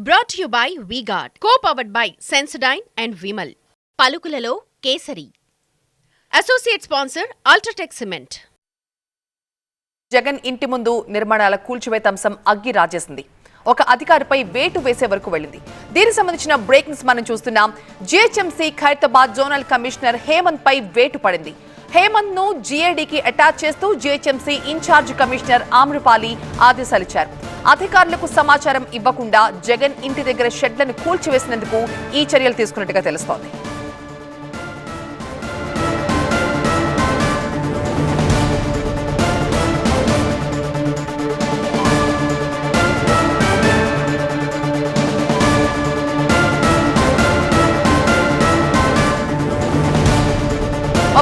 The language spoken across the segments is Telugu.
Brought to you by V-Guard, co-powered by Sensodyne and Vimal. పలుకులలో Kesari. Associate sponsor UltraTech cement. Jagan ఇంటి ముందు నిర్మాణాల కూల్చివేత అంశం అగ్గి రాజేసింది. ఒక అధికారిపై వేటు వేసే వరకు వెళ్ళింది. దీనికి సంబంధించిన బ్రేకింగ్స్ మనం చూస్తున్నాం. GHMC Khairatabad zonal commissioner Hemant పై వేటు పడింది. హేమంత్ ను జీఏడీకి అటాచ్ చేస్తూ జీహెచ్ఎంసీ ఇన్ఛార్జ్ కమిషనర్ ఆమ్రపాలి ఆదేశాలిచ్చారు. అధికారులకు సమాచారం ఇవ్వకుండా జగన్ ఇంటి దగ్గర షెడ్లను కూల్చివేసినందుకు ఈ చర్యలు తీసుకున్నట్టుగా తెలుస్తోంది.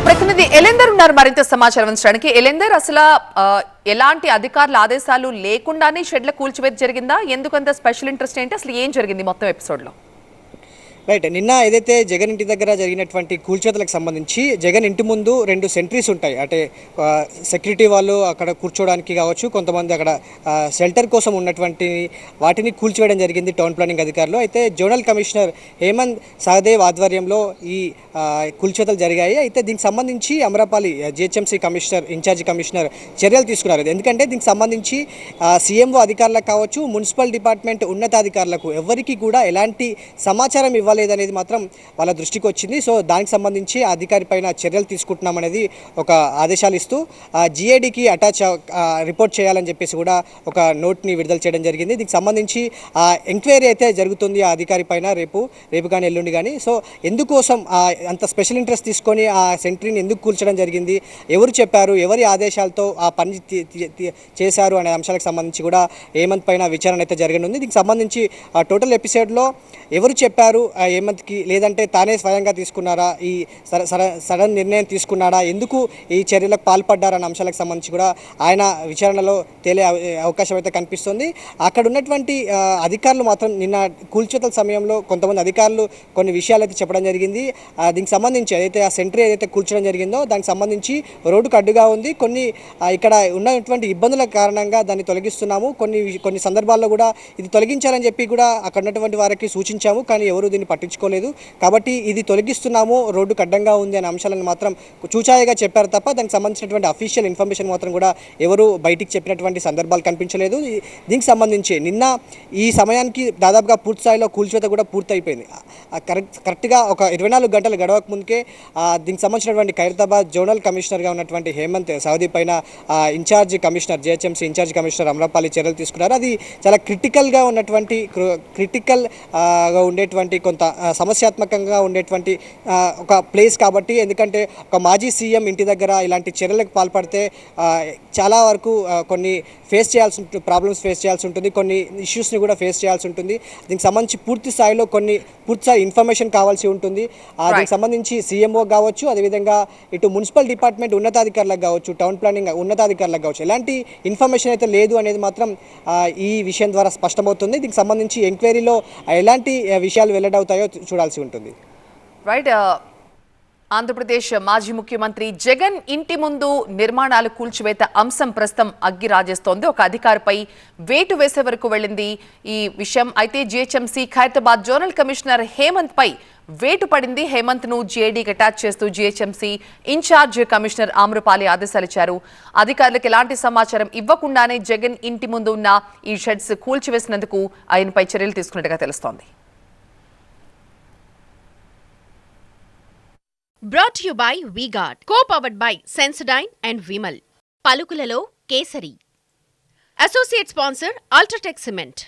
ప్రతినిధి ఎలెందర్ ఉన్నారు మరింత సమాచారం అందించడానికి. ఎలెందర్, అసలు ఎలాంటి అధికారుల ఆదేశాలు లేకుండానే షెడ్ల కూల్చివేత జరిగిందా? ఎందుకంత స్పెషల్ ఇంట్రెస్ట్ ఏంటి? అసలు ఏం జరిగింది మొత్తం ఎపిసోడ్ లో? రైట్, నిన్న ఏదైతే జగన్ ఇంటి దగ్గర జరిగినటువంటి కూల్చేతలకు సంబంధించి జగన్ ఇంటి ముందు 2 సెంట్రీస్ ఉంటాయి. అంటే సెక్యూరిటీ వాళ్ళు అక్కడ కూర్చోవడానికి కావచ్చు, కొంతమంది అక్కడ షెల్టర్ కోసం ఉన్నటువంటి వాటిని కూల్చివేయడం జరిగింది టౌన్ ప్లానింగ్ అధికారులు. అయితే జోనల్ కమిషనర్ హేమంత్ సహదేవ్ ఆధ్వర్యంలో ఈ కూల్చేతలు జరిగాయి. అయితే దీనికి సంబంధించి Amrapali GHMC commissioner incharge commissioner చర్యలు తీసుకున్నారు. ఎందుకంటే దీనికి సంబంధించి సీఎంఓ అధికారులకు కావచ్చు, మున్సిపల్ డిపార్ట్మెంట్ ఉన్నతాధికారులకు ఎవరికి కూడా ఎలాంటి సమాచారం ఇవ్వలేదనేది మాత్రం వాళ్ళ దృష్టికి వచ్చింది. సో దానికి సంబంధించి ఆ అధికారి పైన చర్యలు తీసుకుంటున్నామనేది ఒక ఆదేశాలు ఇస్తూ జీఏడీకి అటాచ్ రిపోర్ట్ చేయాలని చెప్పేసి కూడా ఒక నోట్ని విడుదల చేయడం జరిగింది. దీనికి సంబంధించి ఎంక్వైరీ అయితే జరుగుతుంది ఆ అధికారి పైన రేపు కానీ ఎల్లుండి కానీ. సో ఎందుకోసం అంత స్పెషల్ ఇంట్రెస్ట్ తీసుకొని ఆ సెంట్రీని ఎందుకు కూల్చడం జరిగింది, ఎవరు చెప్పారు, ఎవరి ఆదేశాలతో ఆ పని చేశారు అనే అంశాలకు సంబంధించి కూడా హేమంత్ పైన విచారణ అయితే జరగనుంది. దీనికి సంబంధించి టోటల్ ఎపిసోడ్లో ఎవరు చెప్పారు హేమంత్కి, లేదంటే తానే స్వయంగా తీసుకున్నారా, ఈ సడన్ నిర్ణయం తీసుకున్నాడా, ఎందుకు ఈ చర్యలకు పాల్పడ్డారన్న అంశాలకు సంబంధించి కూడా ఆయన విచారణలో తేలే అవకాశం అయితే కనిపిస్తుంది. అక్కడ ఉన్నటువంటి అధికారులు మాత్రం నిన్న కూల్చేతల సమయంలో కొంతమంది అధికారులు కొన్ని విషయాలు అయితే చెప్పడం జరిగింది. దీనికి సంబంధించి ఏదైతే ఆ సెంటర్ ఏదైతే కూల్చడం జరిగిందో దానికి సంబంధించి రోడ్డుకు అడ్డుగా ఉంది, కొన్ని ఇక్కడ ఉన్నటువంటి ఇబ్బందుల కారణంగా దాన్ని తొలగిస్తున్నాము, కొన్ని సందర్భాల్లో కూడా ఇది తొలగించాలని చెప్పి కూడా అక్కడ ఉన్నటువంటి వారికి సూచించాము, కానీ ఎవరు దీన్ని పట్టించుకోలేదు. కాబట్టి ఇది తొలగిస్తున్నాము, రోడ్డుకు అడ్డంగా ఉంది అనే అంశాలను మాత్రం చూచాయగా చెప్పారు తప్ప దానికి సంబంధించినటువంటి అఫీషియల్ ఇన్ఫర్మేషన్ మాత్రం కూడా ఎవరు బయటికి చెప్పినటువంటి సందర్భాలు కనిపించలేదు. దీనికి సంబంధించి నిన్న ఈ సమయానికి దాదాపుగా పూర్తి స్థాయిలో కూల్చివేత కూడా పూర్తయిపోయింది. కరెక్ట్గా ఒక 24 గంటలు గడవక ముందుకే దీనికి సంబంధించినటువంటి ఖైరతాబాద్ జోనల్ కమిషనర్గా ఉన్నటువంటి హేమంత్ సౌదీ పైన incharge commissioner GHMC incharge commissioner Amrapali చర్యలు తీసుకున్నారు. అది చాలా క్రిటికల్గా ఉండేటువంటి కొంత సమస్యాత్మకంగా ఉండేటువంటి ఒక ప్లేస్ కాబట్టి, ఎందుకంటే ఒక మాజీ సీఎం ఇంటి దగ్గర ఇలాంటి చర్యలకు పాల్పడితే చాలా వరకు కొన్ని ప్రాబ్లమ్స్ ఫేస్ చేయాల్సి ఉంటుంది, కొన్ని ఇష్యూస్ని కూడా ఫేస్ చేయాల్సి ఉంటుంది. దీనికి సంబంధించి పూర్తి స్థాయి ఇన్ఫర్మేషన్ కావాల్సి ఉంటుంది. దీనికి సంబంధించి సీఎంఓ కావచ్చు, అదేవిధంగా ఇటు మున్సిపల్ డిపార్ట్మెంట్ ఉన్నతాధికారులకు కావచ్చు, టౌన్ ప్లానింగ్ ఉన్నతాధికారులకు కావచ్చు, ఎలాంటి ఇన్ఫర్మేషన్ అయితే లేదు అనేది మాత్రం ఈ విషయం ద్వారా స్పష్టమవుతుంది. దీనికి సంబంధించి ఎంక్వైరీలో ఎలాంటి విషయాలు వెల్లడవుతాయో చూడాల్సి ఉంటుంది. రైట్, ఆంధ్రప్రదేశ్ మాజీ ముఖ్యమంత్రి జగన్ ఇంటి ముందు నిర్మాణాలు కూల్చివేత అంశం ప్రస్తుతం అగ్గి రాజేస్తోంది. ఒక అధికారిపై వేటు వేసే వరకు వెళ్ళింది ఈ విషయం. అయితే GHMC Khairatabad zonal commissioner Hemant పై వేటు పడింది. హేమంత్ ను జీఏడీకి అటాచ్ చేస్తూ జీహెచ్ఎంసీ ఇన్ఛార్జ్ కమిషనర్ ఆమ్రపాలి ఆదేశాలిచ్చారు. అధికారులకు ఎలాంటి సమాచారం ఇవ్వకుండానే జగన్ ఇంటి ముందు ఉన్న ఈ షెడ్స్ కూల్చివేసినందుకు ఆయనపై చర్యలు తీసుకున్నట్టుగా తెలుస్తోంది. Brought to you by V-Guard, co-powered by Sensodyne and Vimal. పలుకులలో Kesari. Associate sponsor UltraTech cement.